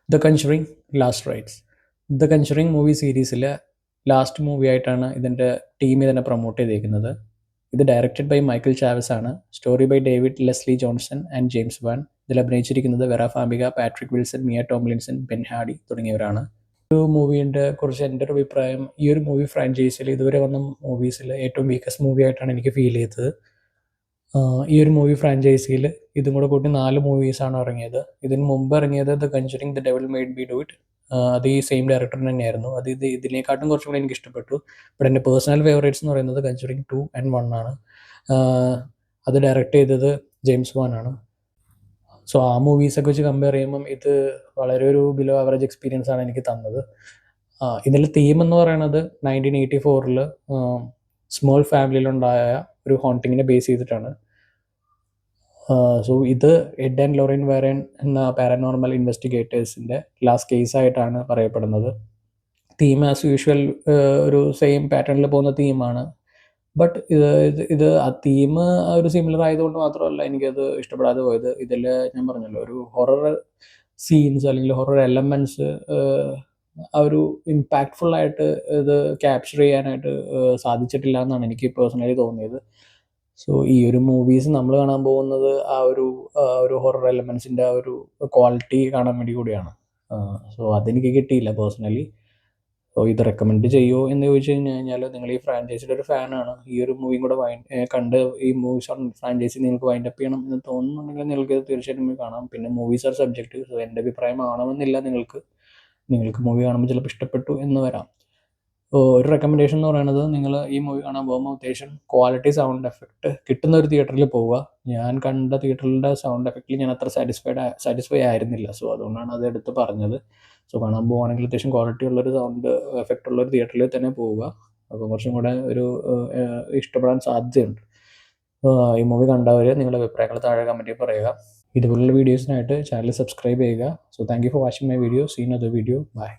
The conjuring last rites. The conjuring movie സീരീസിലെ last movie ആയിട്ടാണ് ഇതിൻ്റെ ടീം ഇതിനെ പ്രൊമോട്ട് ചെയ്തേക്കുന്നത്. ഇത് ഡയറക്റ്റഡ് ബൈ മൈക്കിൾ ചാവസ് ആണ്. Story by David Leslie Johnson and James Wan. ഇതിൽ അഭിനയിച്ചിരിക്കുന്നത് Vera Farmiga, Patrick Wilson, Mia Tomlinson, Ben Hardy തുടങ്ങിയവരാണ്. ഒരു മൂവീൻ്റെ കുറിച്ച് എൻ്റെ ഒരു അഭിപ്രായം, ഈ ഒരു മൂവി ഫ്രാഞ്ചൈസിൽ ഇതുവരെ വന്ന മൂവീസിൽ ഏറ്റവും വീക്കസ്റ്റ് മൂവി ആയിട്ടാണ് എനിക്ക് ഫീൽ ചെയ്തത്. ഈ ഒരു മൂവി ഫ്രാഞ്ചൈസിയിൽ ഇതും കൂടെ കൂട്ടി 4 മൂവീസാണ് ഇറങ്ങിയത്. ഇതിന് മുമ്പ് ഇറങ്ങിയത് the conjuring, the devil made me do it. അത് ഈ സെയിം ഡയറക്ടറിന് തന്നെയായിരുന്നു. അത് ഇതിനെക്കാട്ടും കുറച്ചും കൂടി എനിക്ക് ഇഷ്ടപ്പെട്ടു. ബട്ട് എൻ്റെ പേഴ്സണൽ ഫേവറേറ്റ്സ് എന്ന് പറയുന്നത് കൺജറിങ് 2 ആൻഡ് 1 ആണ്. അത് ഡയറക്റ്റ് ചെയ്തത് ജെയിംസ് വാൻ ആണ്. സോ ആ മൂവീസൊക്കെ വെച്ച് കമ്പയർ ചെയ്യുമ്പം ഇത് വളരെ ഒരു ബിലോ ആവറേജ് എക്സ്പീരിയൻസ് ആണ് എനിക്ക് തന്നത്. ഇതിൽ തീം എന്ന് പറയുന്നത് 1984 സ്മോൾ ഫാമിലിയിലുണ്ടായ ഒരു ഹോണ്ടിങ്ങിനെ ബേസ് ചെയ്തിട്ടാണ്. സോ ഇത് എഡ് ആൻഡ് ലോറൻ വാരൻ എന്ന പാരനോർമൽ ഇൻവെസ്റ്റിഗേറ്റേഴ്സിൻ്റെ ലാസ്റ്റ് കേസായിട്ടാണ് പറയപ്പെടുന്നത്. തീം ആസ് യൂഷ്വൽ ഒരു സെയിം പാറ്റേണിൽ പോകുന്ന തീമാണ്. ബട്ട് ഇത് ആ തീം ഒരു സിമിലർ ആയതുകൊണ്ട് മാത്രമല്ല എനിക്കത് ഇഷ്ടപ്പെടാതെ പോയത്. ഇതിൽ ഞാൻ പറഞ്ഞല്ലോ, ഒരു ഹൊറർ സീൻസ് അല്ലെങ്കിൽ ഹൊറർ എലമെൻറ്റ്സ് ആ ഒരു ഇമ്പാക്റ്റ്ഫുള്ളായിട്ട് ഇത് ക്യാപ്ചർ ചെയ്യാനായിട്ട് സാധിച്ചിട്ടില്ല എന്നാണ് എനിക്ക് പേഴ്സണലി തോന്നിയത്. സോ ഈ ഒരു മൂവീസ് നമ്മൾ കാണാൻ പോകുന്നത് ഒരു ഹൊറർ എലമെൻറ്റ്സിൻ്റെ ആ ഒരു ക്വാളിറ്റി കാണാൻ വേണ്ടി കൂടിയാണ്. സോ അതെനിക്ക് കിട്ടിയില്ല പേഴ്സണലി. സോ ഇത് റെക്കമെൻഡ് ചെയ്യുമോ എന്ന് ചോദിച്ചു കഴിഞ്ഞാൽ, നിങ്ങൾ ഈ ഫ്രാഞ്ചൈസിയുടെ ഒരു ഫാനാണ്, ഈ ഒരു മൂവിയും കൂടെ കണ്ട് ഈ മൂവീസ് ഫ്രാഞ്ചൈസി നിങ്ങൾക്ക് വൈൻഡപ്പ് ചെയ്യണം എന്ന് തോന്നുന്നുണ്ടെങ്കിൽ നിങ്ങൾക്ക് തീർച്ചയായിട്ടും പോയി കാണാം. പിന്നെ മൂവീസ് ആർ സബ്ജക്റ്റീവ്. സോ എൻ്റെ അഭിപ്രായം ആണമെന്നില്ല. നിങ്ങൾക്ക് മൂവി കാണുമ്പോൾ ചിലപ്പോൾ ഇഷ്ടപ്പെട്ടു എന്ന് വരാം. ഒരു റെക്കമെൻഡേഷൻ എന്ന് പറയുന്നത്, നിങ്ങൾ ഈ മൂവി കാണാൻ പോകുമ്പോൾ അത്യാവശ്യം ക്വാളിറ്റി സൗണ്ട് എഫക്റ്റ് കിട്ടുന്ന ഒരു തിയേറ്ററിൽ പോവുക. ഞാൻ കണ്ട തിയേറ്ററിൻ്റെ സൗണ്ട് എഫക്റ്റിൽ ഞാൻ അത്ര സാറ്റിസ്ഫൈ ആയിരുന്നില്ല. സോ അതുകൊണ്ടാണ് അത് എടുത്ത് പറഞ്ഞത്. സോ കാണാൻ പോകുകയാണെങ്കിൽ അത്യാവശ്യം ക്വാളിറ്റി ഉള്ളൊരു സൗണ്ട് എഫക്റ്റ് ഉള്ളൊരു തിയേറ്ററിൽ തന്നെ പോവുക. അപ്പോൾ കുറച്ചും കൂടെ ഒരു ഇഷ്ടപ്പെടാൻ സാധ്യതയുണ്ട്. ഈ മൂവി കണ്ടവർ നിങ്ങളുടെ അഭിപ്രായങ്ങൾ താഴെ കമൻറ്റിൽ പറയുക. ഇതുപോലുള്ള വീഡിയോസിനായിട്ട് ചാനൽ സബ്സ്ക്രൈബ് ചെയ്യുക. So thank you for watching my video. See in other video. By.